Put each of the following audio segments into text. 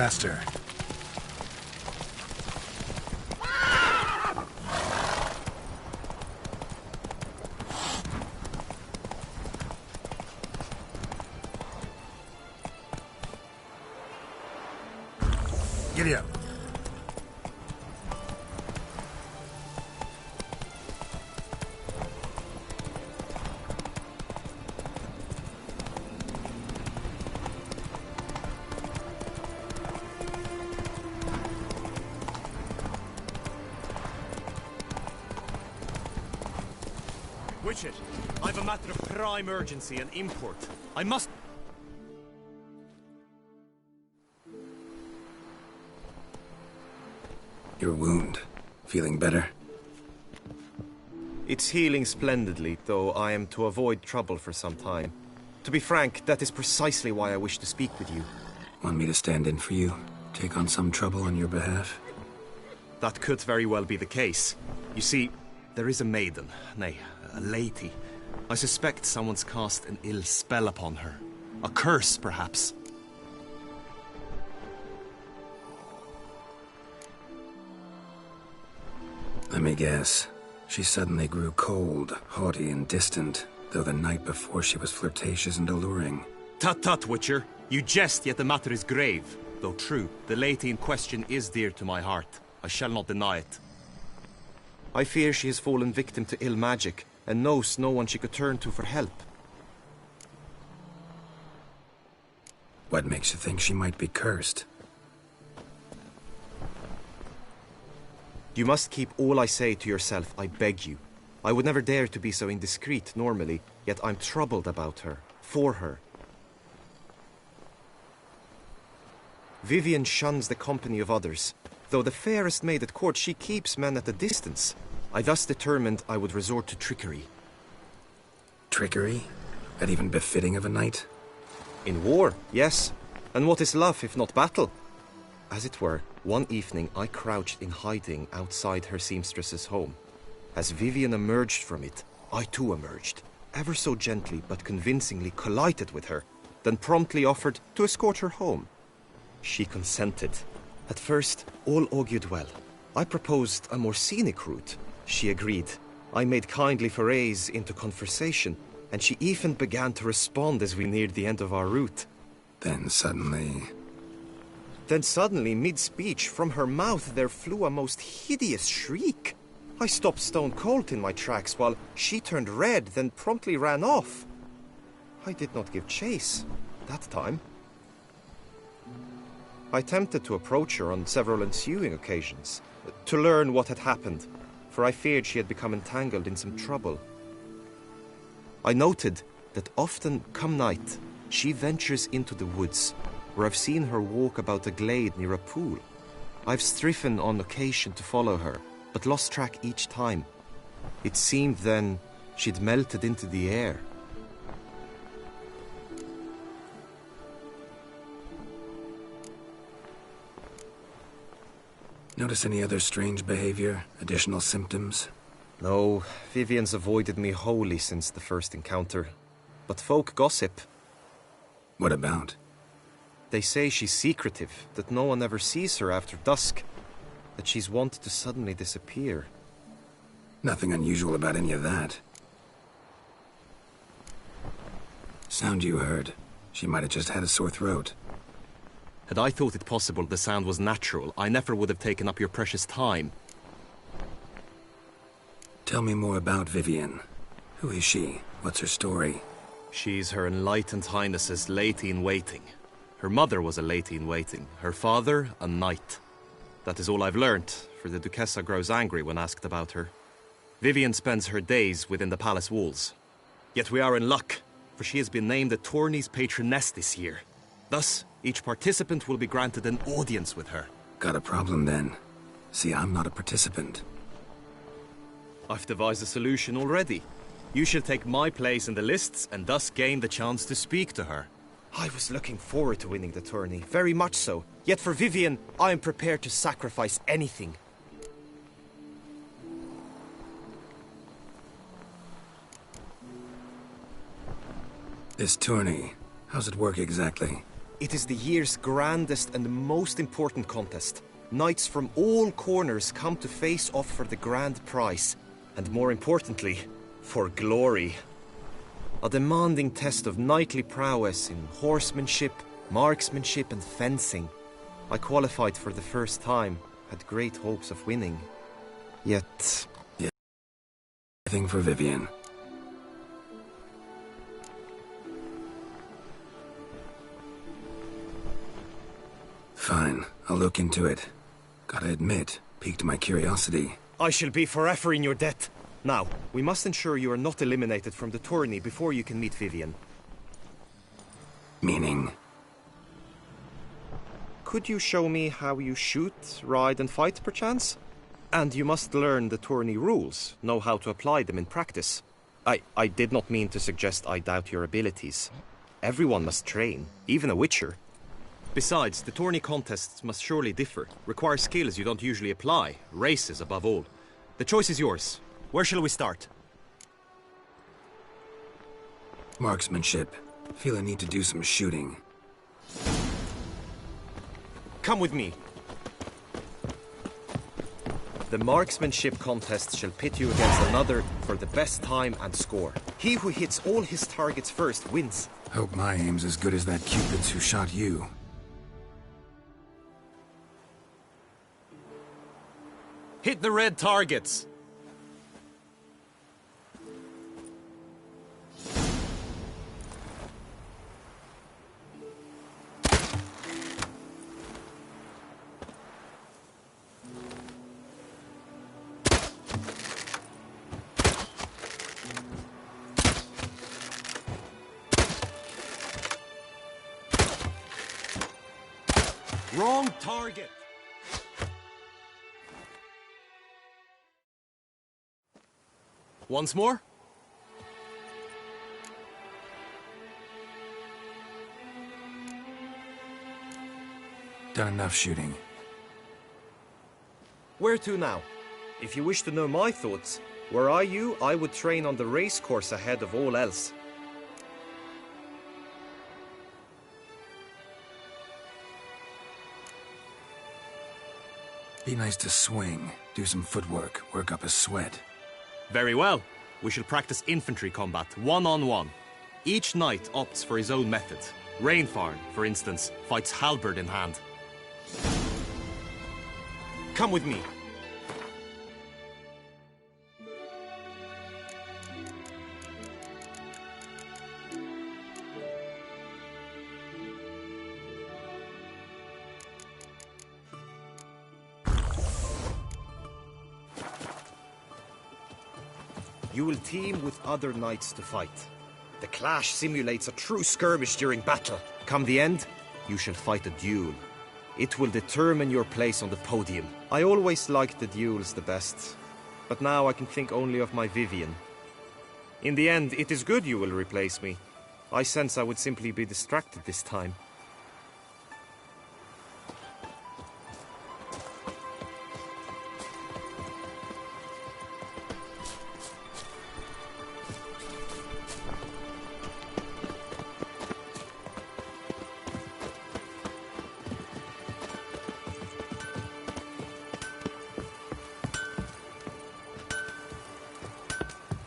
faster. Giddy up. Witcher, I've a matter of prime urgency and import. I must... Your wound. Feeling better? It's healing splendidly, though I am to avoid trouble for some time. To be frank, that is precisely why I wish to speak with you. Want me to stand in for you? Take on some trouble on your behalf? That could very well be the case. You see, there is a maiden, nay, a lady. I suspect someone's cast an ill spell upon her. A curse, perhaps. Let me guess. She suddenly grew cold, haughty, and distant, though the night before she was flirtatious and alluring. Tut tut, Witcher. You jest, yet the matter is grave. Though true, the lady in question is dear to my heart. I shall not deny it. I fear she has fallen victim to ill magic, and knows no one she could turn to for help. What makes you think she might be cursed? You must keep all I say to yourself, I beg you. I would never dare to be so indiscreet normally, yet I'm troubled about her, for her. Vivian shuns the company of others. Though the fairest maid at court, she keeps men at a distance. I thus determined I would resort to trickery. Trickery? That even befitting of a knight? In war, yes. And what is love if not battle? As it were, one evening I crouched in hiding outside her seamstress's home. As Vivian emerged from it, I too emerged, ever so gently but convincingly collided with her, then promptly offered to escort her home. She consented. At first, all augured well. I proposed a more scenic route. She agreed. I made kindly forays into conversation, and she even began to respond as we neared the end of our route. Then suddenly, mid-speech, from her mouth there flew a most hideous shriek. I stopped stone cold in my tracks while she turned red, then promptly ran off. I did not give chase that time. I attempted to approach her on several ensuing occasions, to learn what had happened, for I feared she had become entangled in some trouble. I noted that often, come night, she ventures into the woods, where I've seen her walk about a glade near a pool. I've striven on occasion to follow her, but lost track each time. It seemed then she'd melted into the air. notice any other strange behavior, additional symptoms? No, Vivian's avoided me wholly since the first encounter. But folk gossip. What about? They say she's secretive, that no one ever sees her after dusk, that she's wont to suddenly disappear. Nothing unusual about any of that. Sound you heard. She might have just had a sore throat. Had I thought it possible the sound was natural, I never would have taken up your precious time. Tell me more about Vivian. Who is she? What's her story? She's Her Enlightened Highness's lady-in-waiting. Her mother was a lady-in-waiting, her father a knight. That is all I've learnt, for the Duchessa grows angry when asked about her. Vivian spends her days within the palace walls. Yet we are in luck, for she has been named the tourney's patroness this year. Thus, each participant will be granted an audience with her. Got a problem then. See, I'm not a participant. I've devised a solution already. You shall take my place in the lists and thus gain the chance to speak to her. I was looking forward to winning the tourney, very much so. Yet for Vivian, I am prepared to sacrifice anything. This tourney, how's it work exactly? It is the year's grandest and most important contest. Knights from all corners come to face off for the grand prize. And more importantly, for glory. A demanding test of knightly prowess in horsemanship, marksmanship and fencing. I qualified for the first time, had great hopes of winning. Yet... Thing for Vivian. Fine, I'll look into it. Gotta admit, piqued my curiosity. I shall be forever in your debt. Now, we must ensure you are not eliminated from the tourney before you can meet Vivian. Meaning? Could you show me how you shoot, ride and fight, perchance? And you must learn the tourney rules, know how to apply them in practice. I did not mean to suggest I doubt your abilities. Everyone must train, even a witcher. Besides, the tourney contests must surely differ, require skills you don't usually apply, races above all. The choice is yours. Where shall we start? Marksmanship. Feel I need to do some shooting. Come with me. The marksmanship contest shall pit you against another for the best time and score. He who hits all his targets first wins. Hope my aim's as good as that Cupid's who shot you. Hit the red targets! Wrong target! Once more? Done enough shooting. Where to now? If you wish to know my thoughts, were I you, I would train on the race course ahead of all else. Be nice to swing, do some footwork, work up a sweat. Very well. We shall practice infantry combat, one-on-one. Each knight opts for his own method. Rainfarn, for instance, fights halberd in hand. Come with me. You will team with other knights to fight. The clash simulates a true skirmish during battle. Come the end, you shall fight a duel. It will determine your place on the podium. I always liked the duels the best, but now I can think only of my Vivian. In the end, it is good you will replace me. I sense I would simply be distracted this time.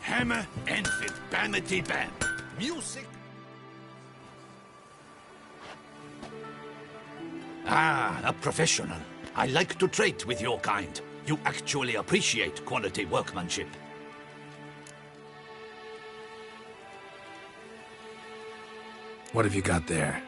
Hammer and fit Bamity Bam. Music. Ah, a professional. I like to trade with your kind. You actually appreciate quality workmanship. What have you got there?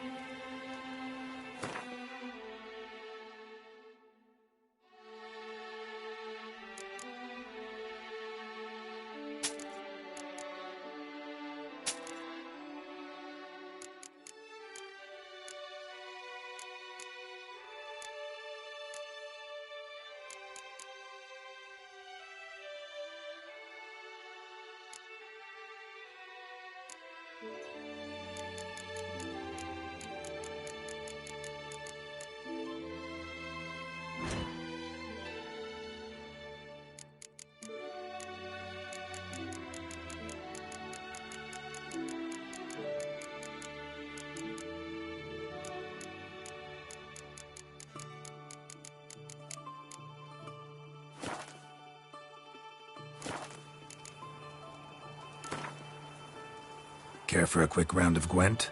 Care for a quick round of Gwent?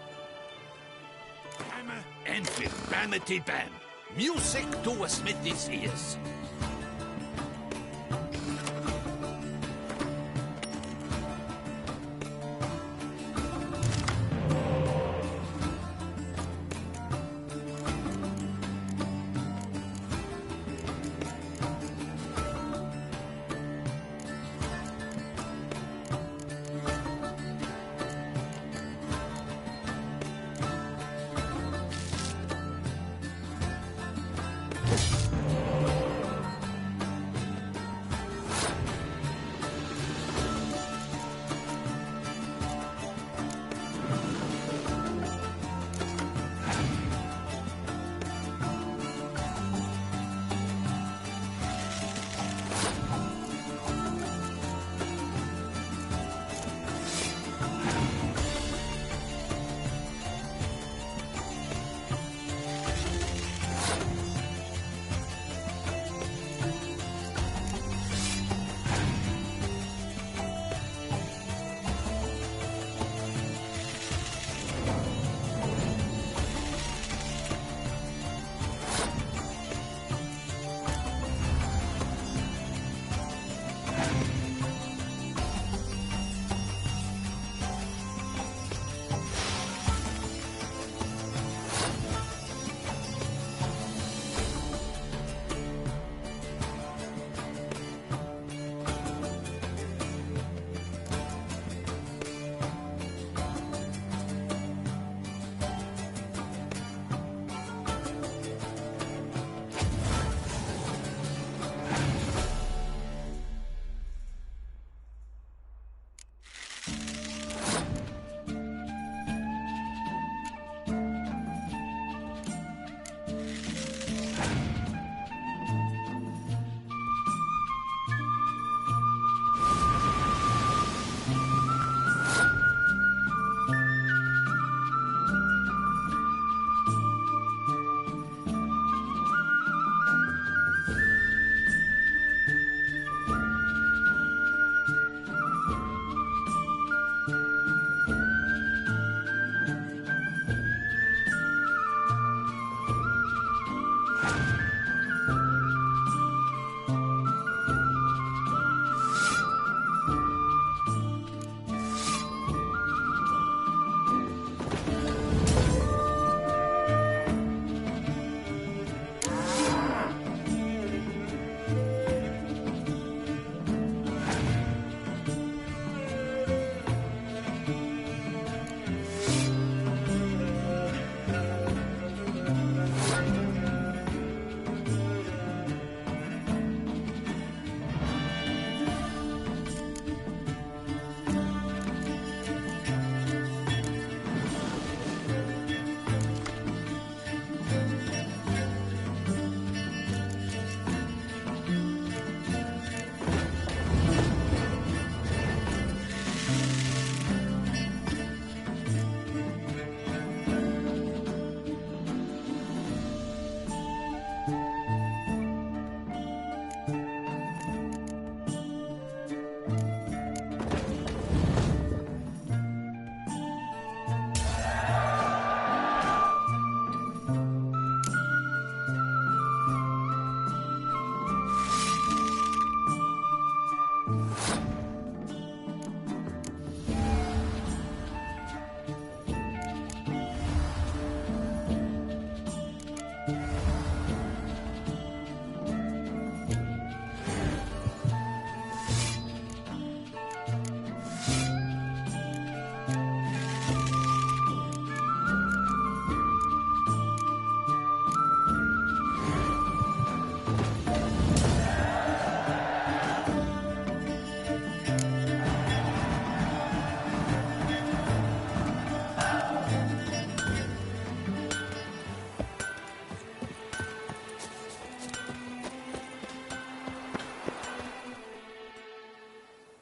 Hammer and with bamity bam. Music to a smithy's ears.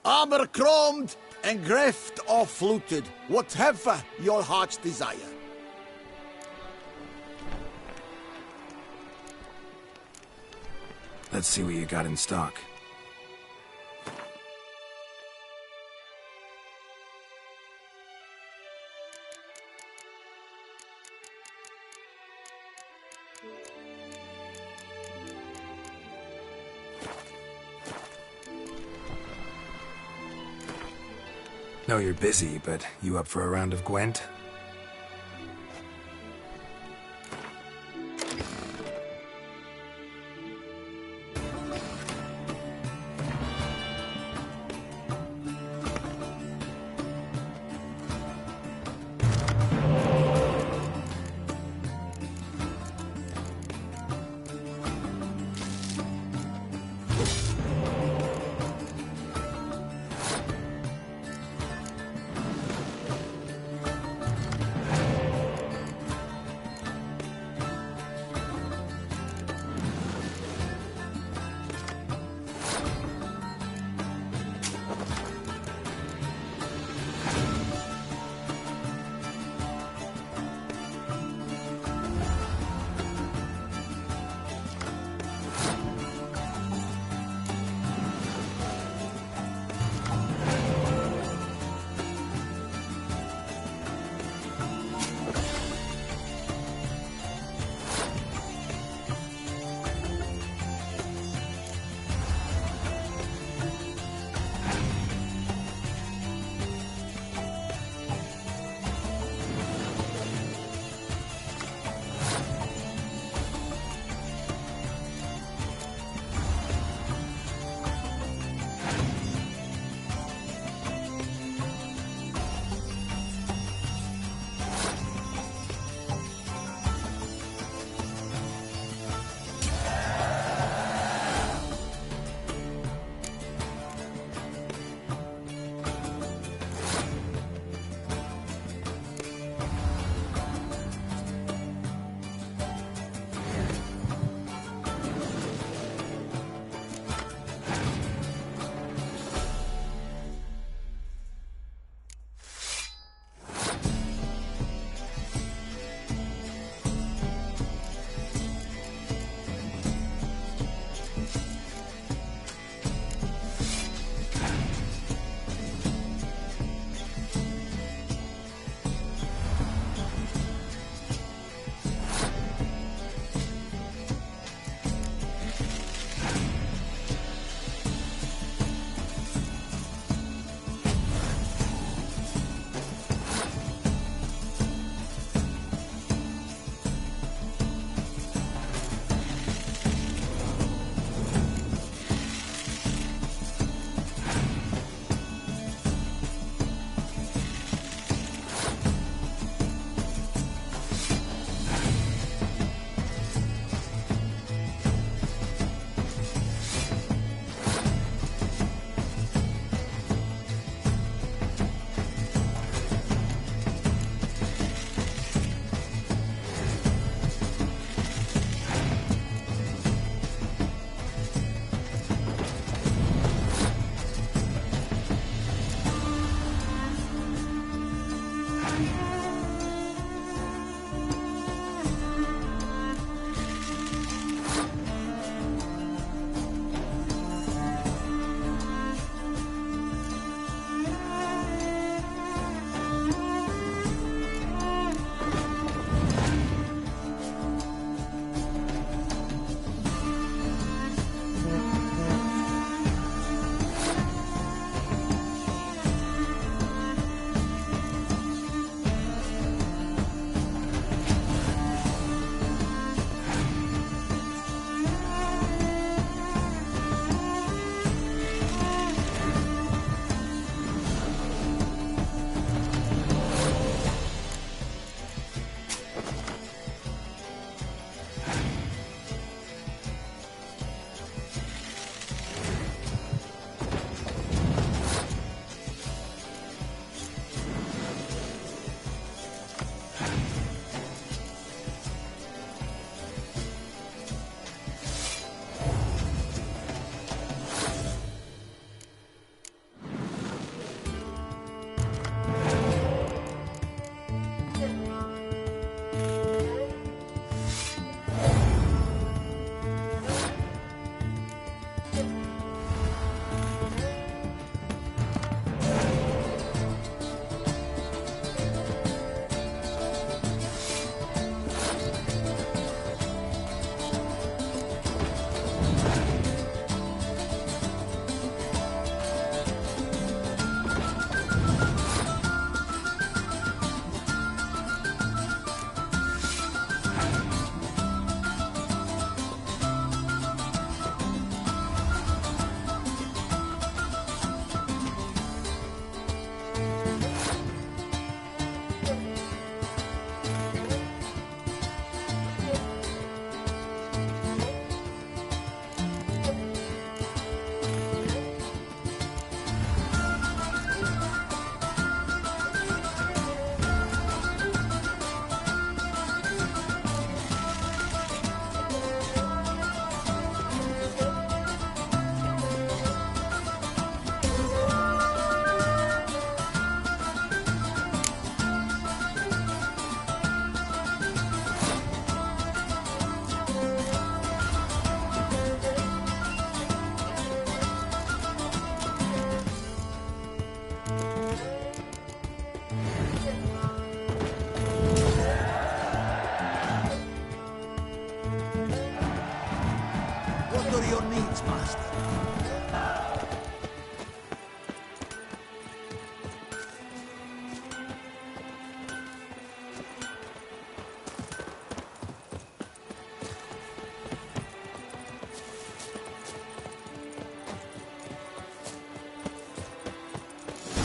Armor chromed and greft or fluted, whatever your heart's desire. Let's see what you got in stock. Know you're busy, but you up for a round of Gwent?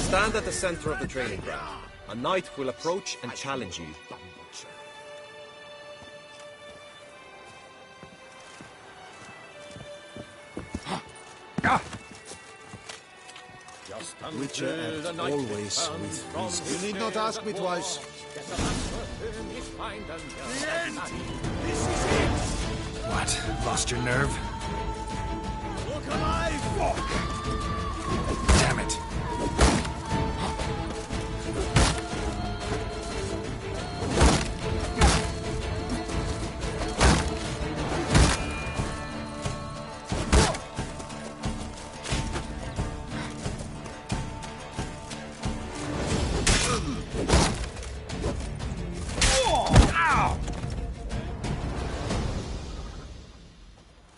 Stand at the center of the training ground. A knight will approach and challenge you. Witcher acts always with reason. You need not ask me twice. What? Lost your nerve? Look alive! Damn it!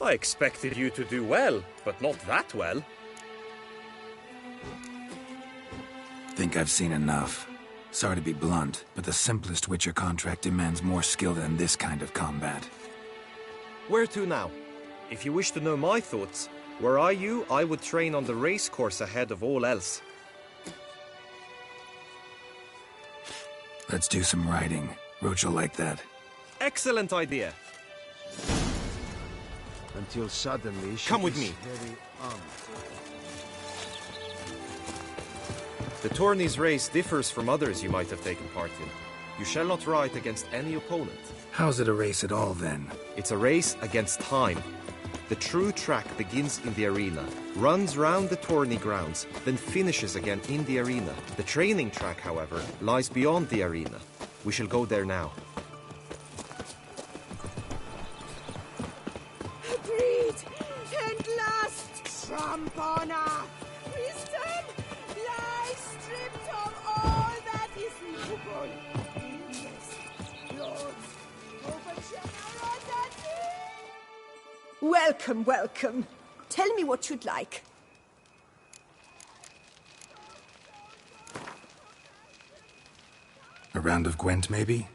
I expected you to do well, but not that well. Think I've seen enough. Sorry to be blunt, but the simplest Witcher contract demands more skill than this kind of combat. Where to now? If you wish to know my thoughts, were I you, I would train on the race course ahead of all else. Let's do some riding. Roach will like that. Excellent idea. Until suddenly she Come with is me. very armed. The tourney's race differs from others you might have taken part in. You shall not ride against any opponent. How's it a race at all, then? It's a race against time. The true track begins in the arena, runs round the tourney grounds, then finishes again in the arena. The training track, however, lies beyond the arena. We shall go there now. Agreed! And last, Trampona! Wisdom lies stripped of all that is noble. Yes, lords, over generosity! Welcome, welcome. Tell me what you'd like. A round of Gwent, maybe?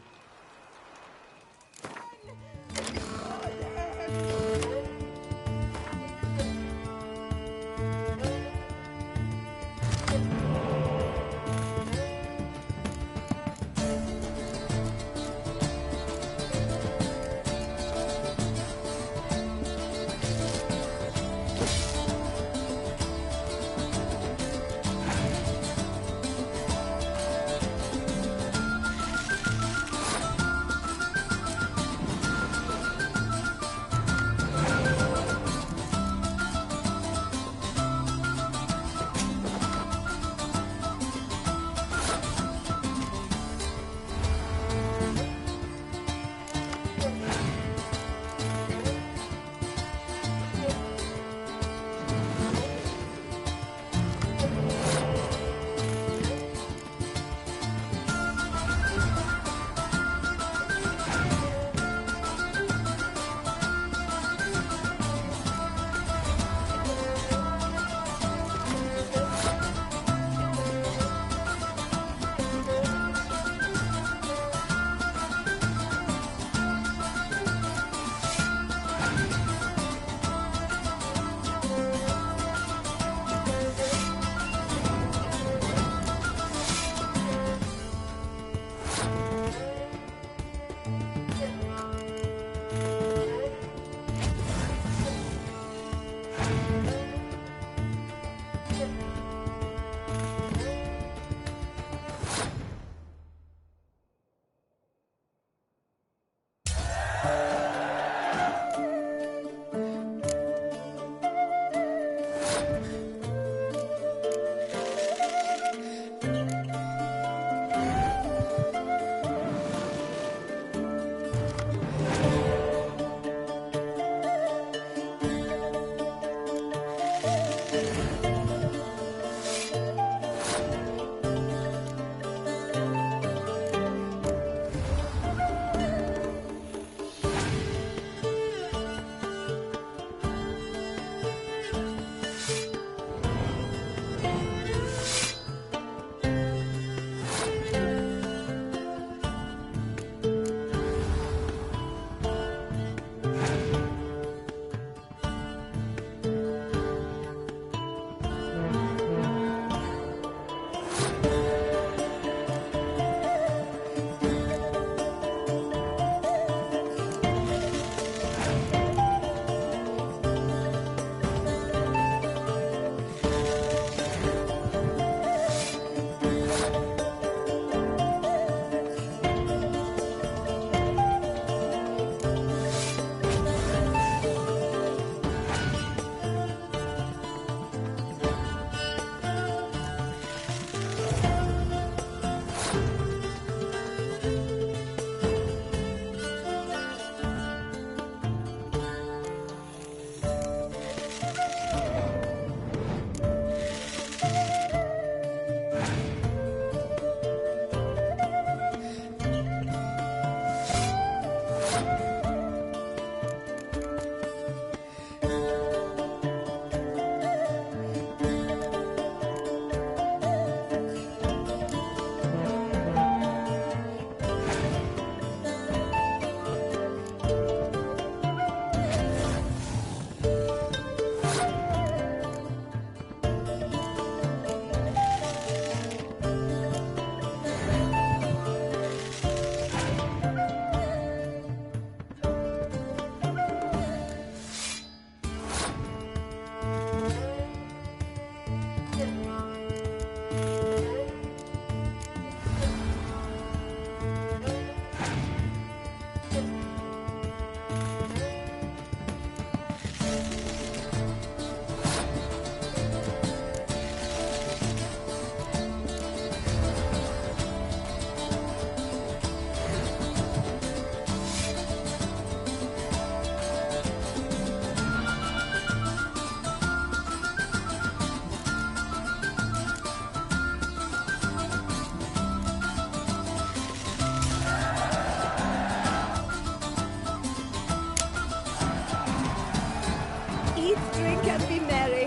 Eat, drink, and be merry.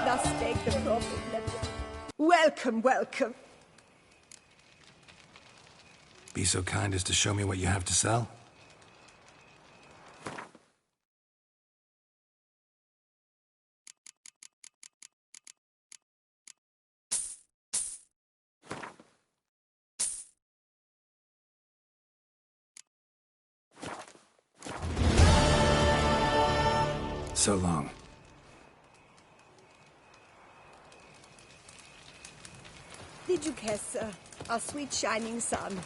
Thus spake the prophet. Welcome, welcome. Be so kind as to show me what you have to sell? So long. Did you kiss our sweet shining sun?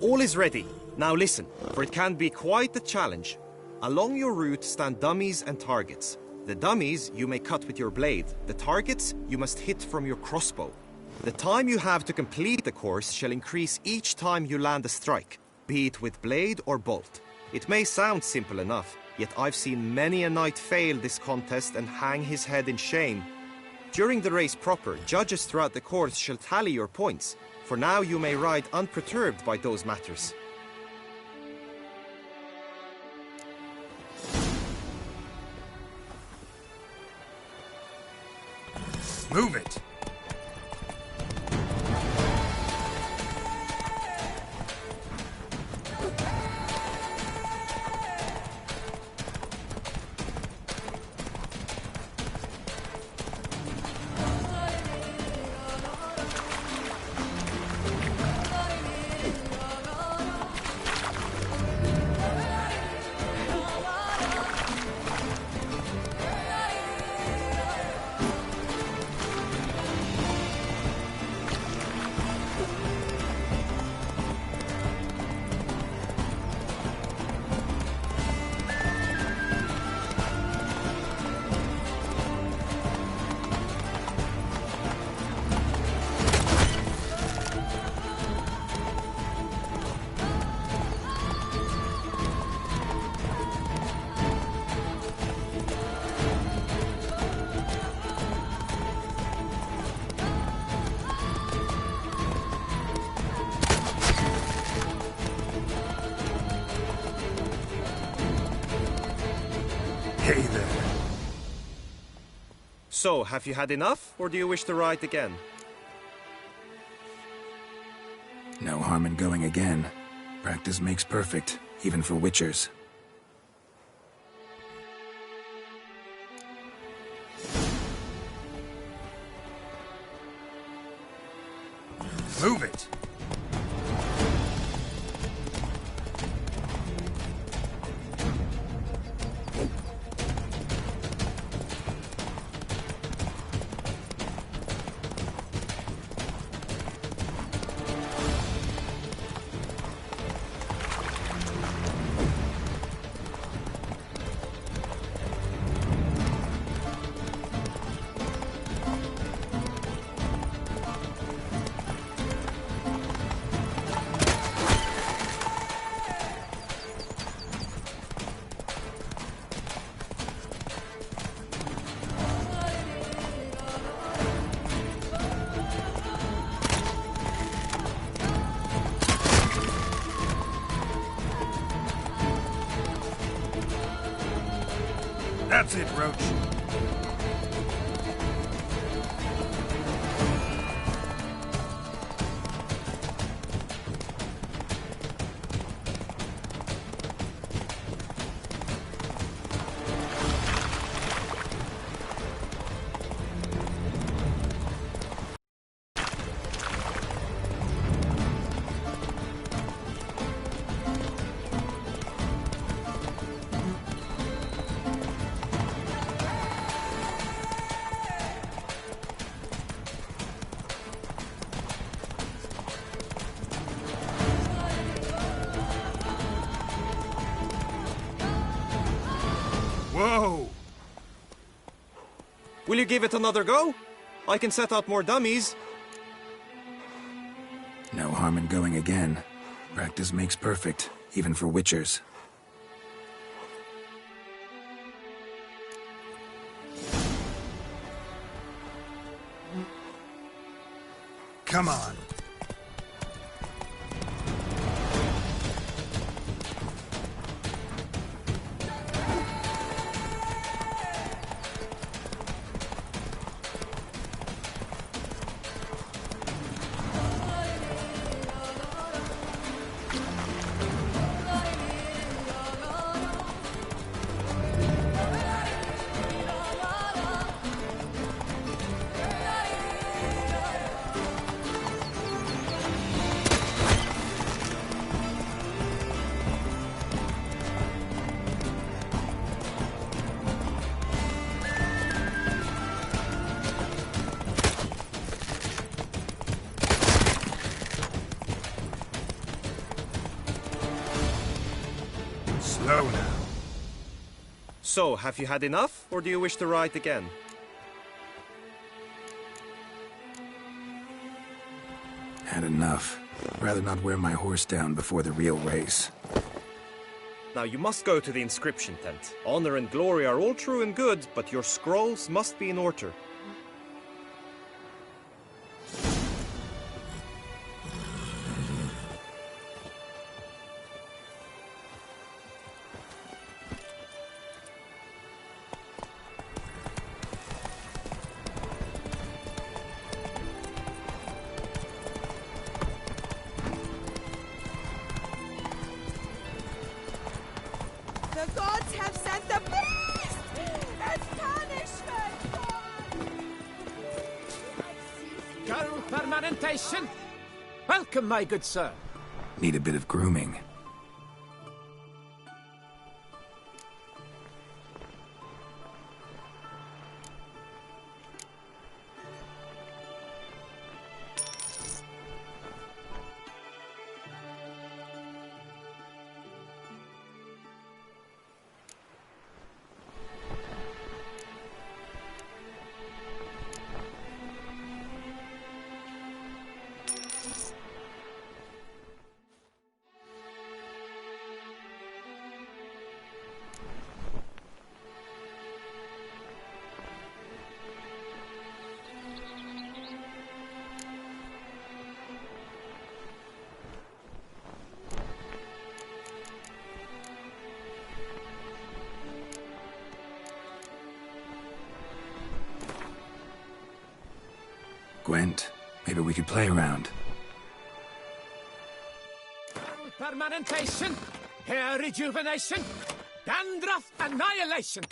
All is ready. Now listen, for it can be quite the challenge. Along your route stand dummies and targets. The dummies you may cut with your blade. The targets you must hit from your crossbow. The time you have to complete the course shall increase each time you land a strike, be it with blade or bolt. It may sound simple enough, yet I've seen many a knight fail this contest and hang his head in shame. During the race proper, judges throughout the course shall tally your points. For now you may ride unperturbed by those matters. Move it! Hey there. So, have you had enough, or do you wish to ride again? No harm in going again. Practice makes perfect, even for witchers. Move it! That's it, Roach. Whoa! Will you give it another go? I can set out more dummies. No harm in going again. Practice makes perfect, even for witchers. Come on. Slow now. So, have you had enough, or do you wish to ride again? Had enough. Rather not wear my horse down before the real race. Now you must go to the inscription tent. Honor and glory are all true and good, but your scrolls must be in order. The gods have sent the beast as punishment for... Girl permanentation. Welcome, my good sir. Need a bit of grooming. Gwent, maybe we could play around. Permanentation, hair rejuvenation, dandruff annihilation.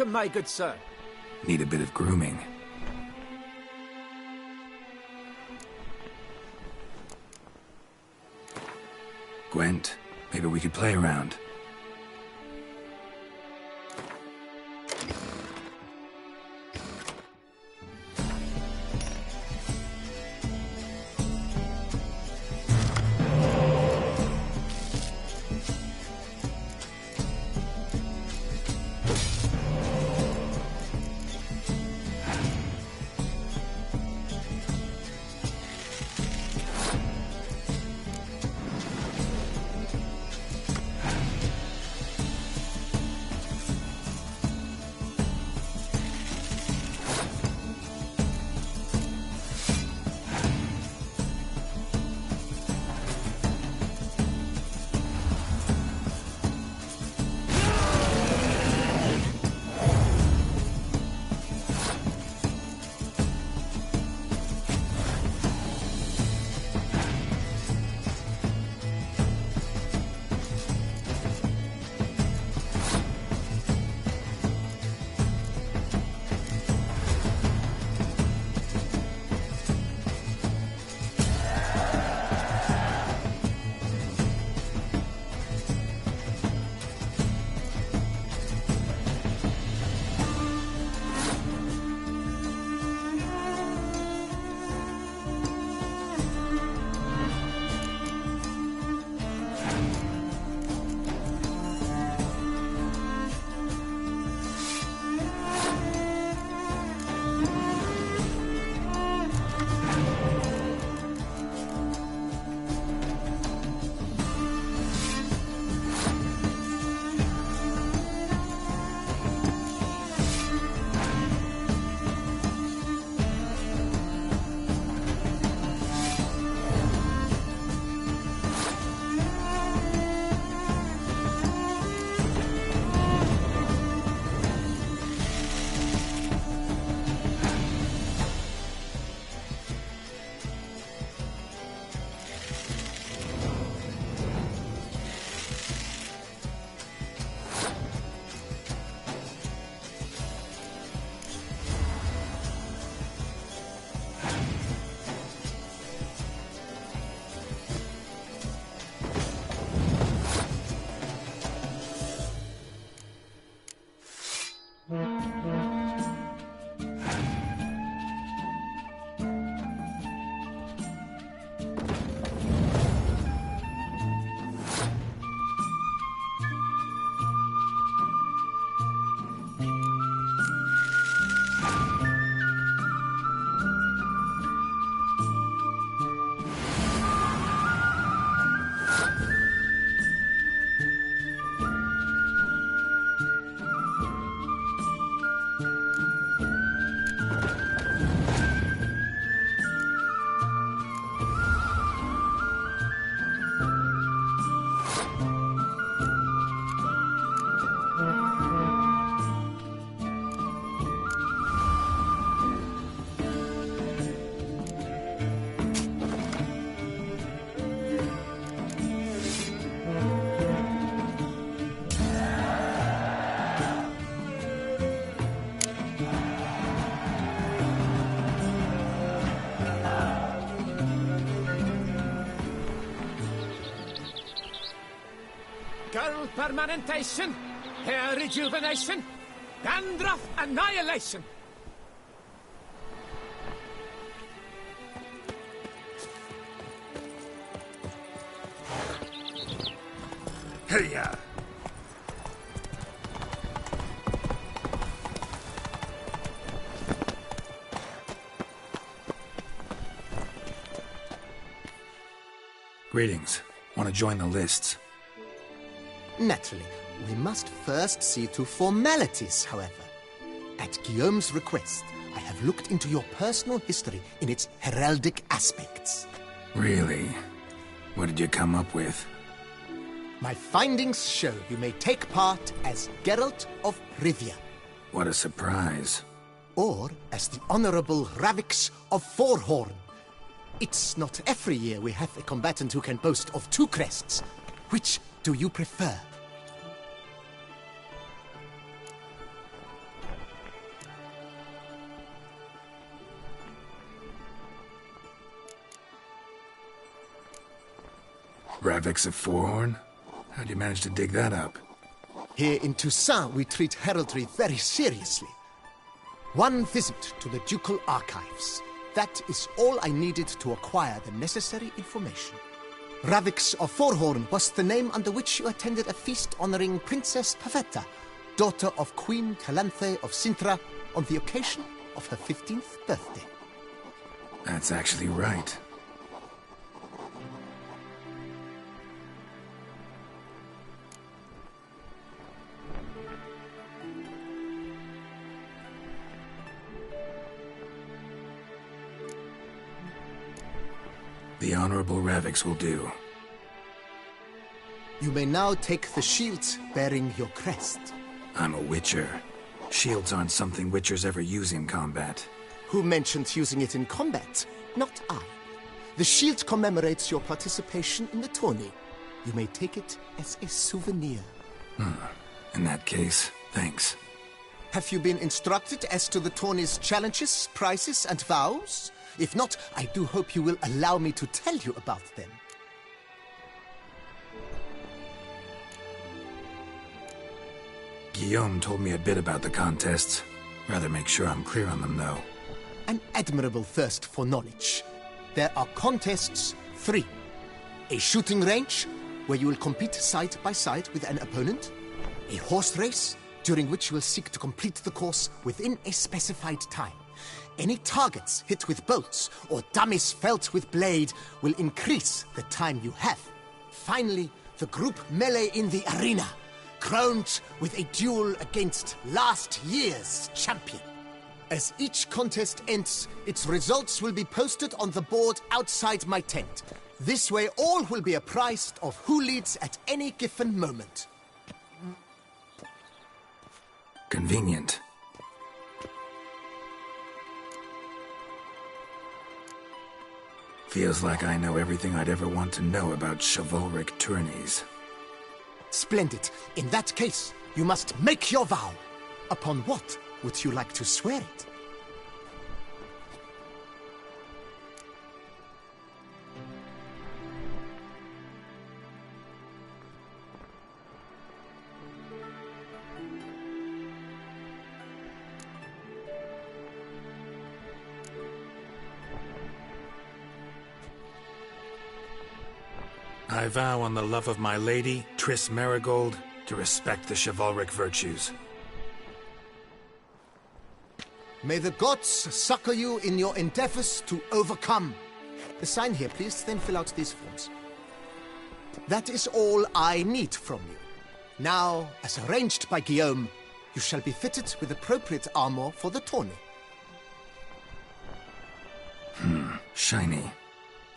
Welcome, my good sir. Need a bit of grooming. Gwent, maybe we could play around. girl permanentation, hair rejuvenation, dandruff annihilation. Hey-ya! Greetings. Want to join the lists? Naturally, we must first see to formalities, however. At Guillaume's request, I have looked into your personal history in its heraldic aspects. Really? What did you come up with? My findings show you may take part as Geralt of Rivia, What a surprise. or as the Honorable Ravix of Forhorn. It's not every year we have a combatant who can boast of 2 crests. Which do you prefer? Ravix of Forhorn? How'd you manage to dig that up? Here in Toussaint, we treat heraldry very seriously. One visit to the Ducal Archives. That is all I needed to acquire the necessary information. Ravix of Forhorn was the name under which you attended a feast honoring Princess Pavetta, daughter of Queen Calanthe of Sintra, on the occasion of her 15th birthday. That's actually right. The Honorable Ravix will do. You may now take the shield bearing your crest. I'm a Witcher. Shields aren't something Witchers ever use in combat. Who mentioned using it in combat? Not I. The shield commemorates your participation in the tourney. You may take it as a souvenir. In that case, thanks. Have you been instructed as to the tourney's challenges, prizes, and vows? If not, I do hope you will allow me to tell you about them. Guillaume told me a bit about the contests. Rather make sure I'm clear on them, though. An admirable thirst for knowledge. There are contests 3. A shooting range, where you will compete side by side with an opponent. A horse race, during which you will seek to complete the course within a specified time. Any targets hit with bolts or dummies felt with blade will increase the time you have. Finally, the group melee in the arena, crowned with a duel against last year's champion. As each contest ends, its results will be posted on the board outside my tent. This way all will be apprised of who leads at any given moment. Convenient. Feels like I know everything I'd ever want to know about chivalric tourneys. Splendid. In that case, you must make your vow. Upon what would you like to swear it? I vow on the love of my lady, Triss Marigold, to respect the chivalric virtues. May the gods succor you in your endeavors to overcome. Sign here, please, then fill out these forms. That is all I need from you. Now, as arranged by Guillaume, you shall be fitted with appropriate armor for the tourney. Shiny.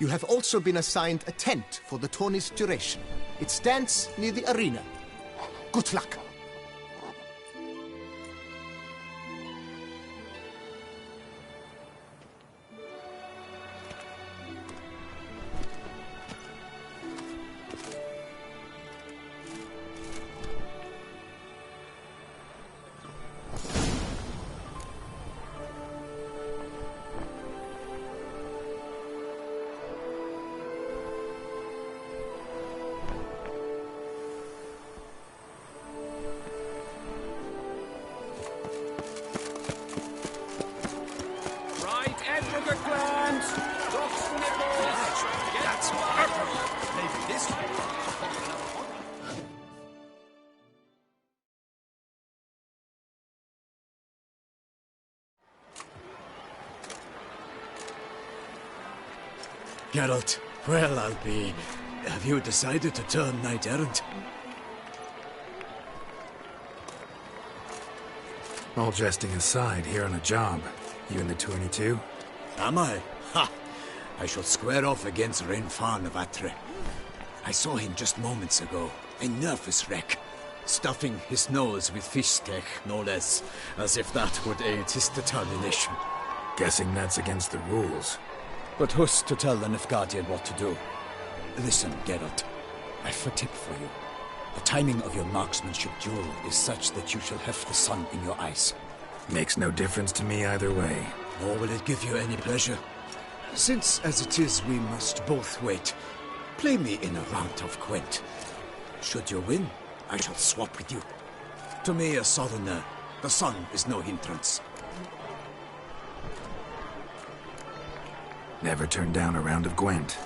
You have also been assigned a tent for the tourney's duration. It stands near the arena. Good luck. Geralt, well, I'll be... Have you decided to turn knight-errant? All jesting aside, here on a job. You in the 22? Am I? Ha! I shall square off against Rainfan of Atre. I saw him just moments ago. A nervous wreck. Stuffing his nose with fish steak, no less. As if that would aid his determination. Guessing that's against the rules. But who's to tell the Nilfgaardian what to do? Listen, Geralt. I've a tip for you. The timing of your marksmanship duel is such that you shall have the sun in your eyes. Makes no difference to me either way. Nor will it give you any pleasure. Since, as it is, we must both wait, play me in a round of Gwent. Should you win, I shall swap with you. To me, a southerner, the sun is no hindrance. Never turn down a round of Gwent.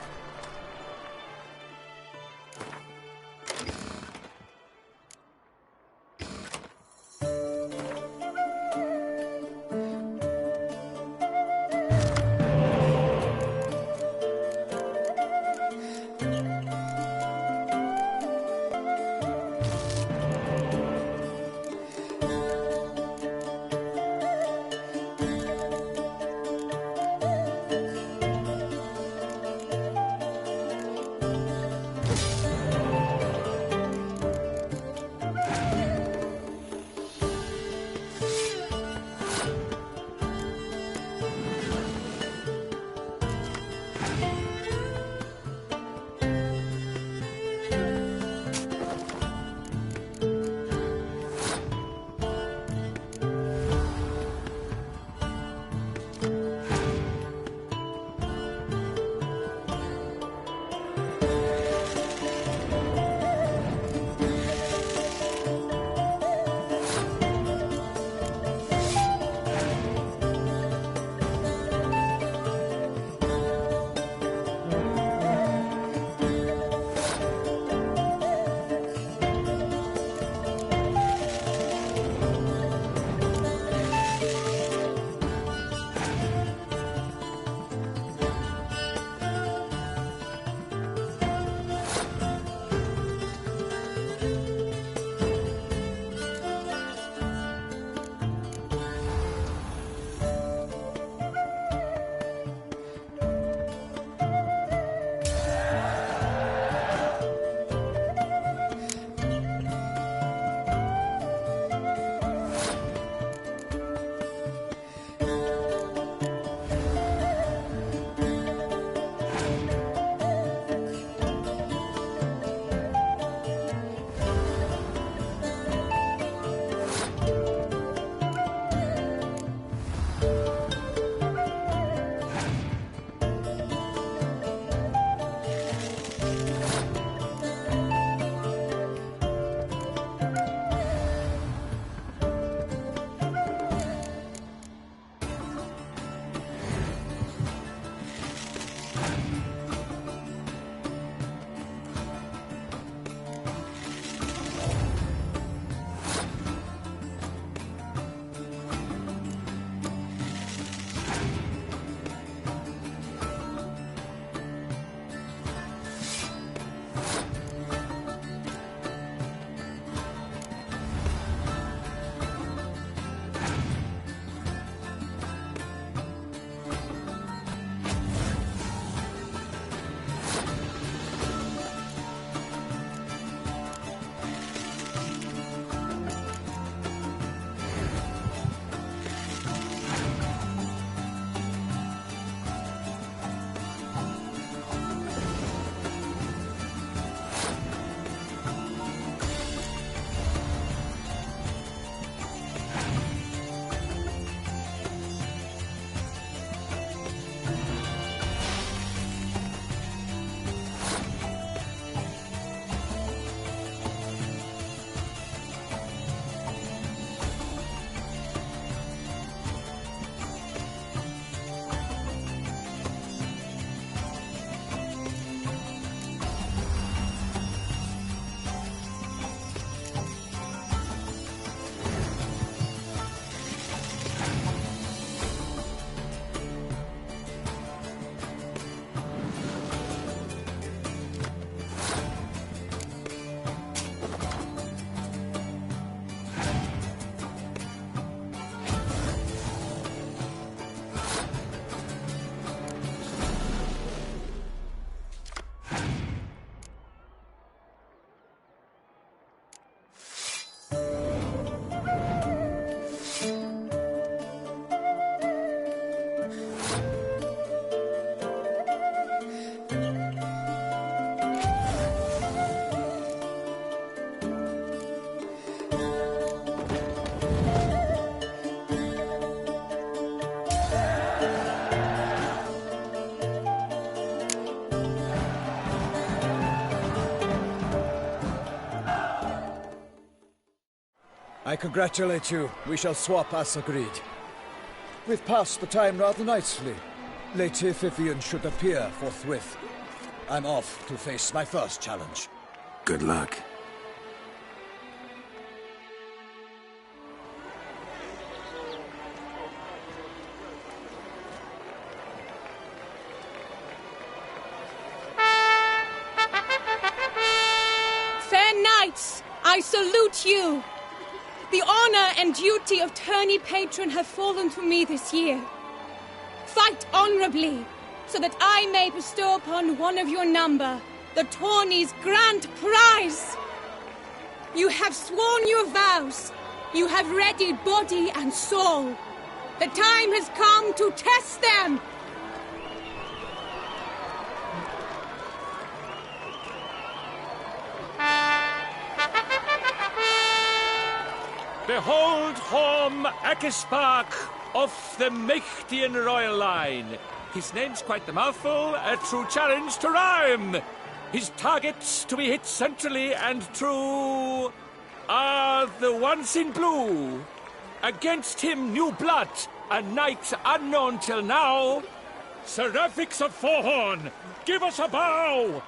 I congratulate you. We shall swap as agreed. We've passed the time rather nicely. Lady Vivian should appear forthwith. I'm off to face my first challenge. Good luck. Fair knights, I salute you. The honor and duty of tourney patron have fallen to me this year. Fight honorably, so that I may bestow upon one of your number the tourney's grand prize. You have sworn your vows. You have readied body and soul. The time has come to test them. Behold Horm Akispark of the Mechtian royal line. His name's quite the mouthful, a true challenge to rhyme. His targets to be hit centrally and true are the ones in blue. Against him new blood, a knight unknown till now. Seraphix of Forehorn, give us a bow!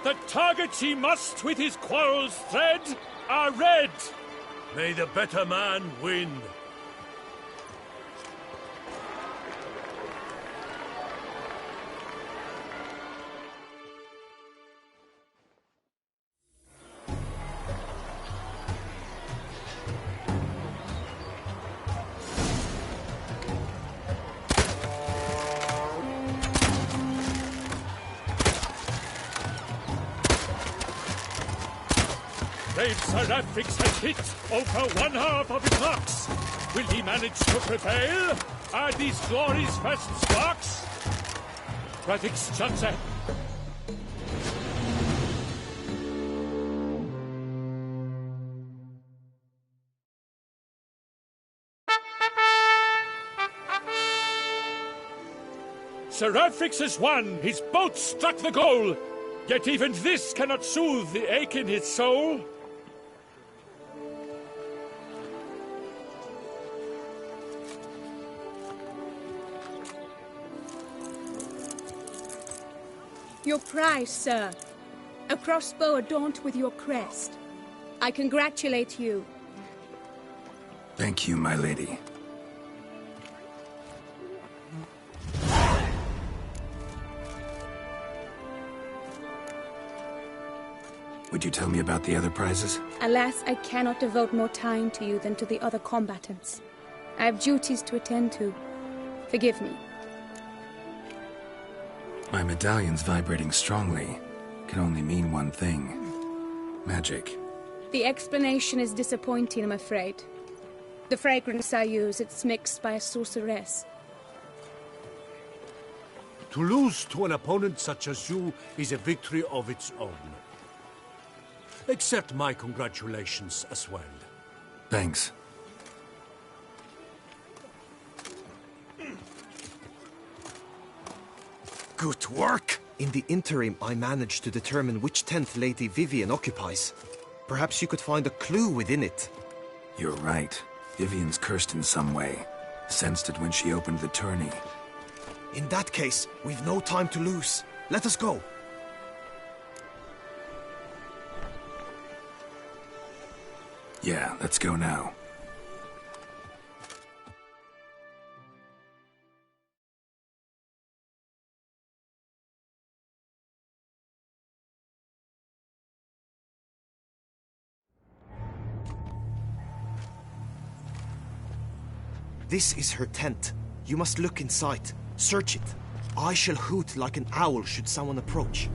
The targets he must with his quarrels thread are red. May the better man win. Brave Seraphix has hit over one half of his marks. Will he manage to prevail? Are these glories first sparks? Radix Chance. Seraphix has won. His boat struck the goal. Yet even this cannot soothe the ache in his soul. Your prize, sir. A crossbow adorned with your crest. I congratulate you. Thank you, my lady. Would you tell me about the other prizes? Alas, I cannot devote more time to you than to the other combatants. I have duties to attend to. Forgive me. My medallion's vibrating strongly. Can only mean one thing. Magic. The explanation is disappointing, I'm afraid. The fragrance I use, it's mixed by a sorceress. To lose to an opponent such as you is a victory of its own. Accept my congratulations as well. Thanks. Good work! In the interim, I managed to determine which tent Lady Vivian occupies. Perhaps you could find a clue within it. You're right. Vivian's cursed in some way. Sensed it when she opened the tourney. In that case, we've no time to lose. Let us go. Yeah, let's go now. This is her tent. You must look inside. Search it. I shall hoot like an owl should someone approach.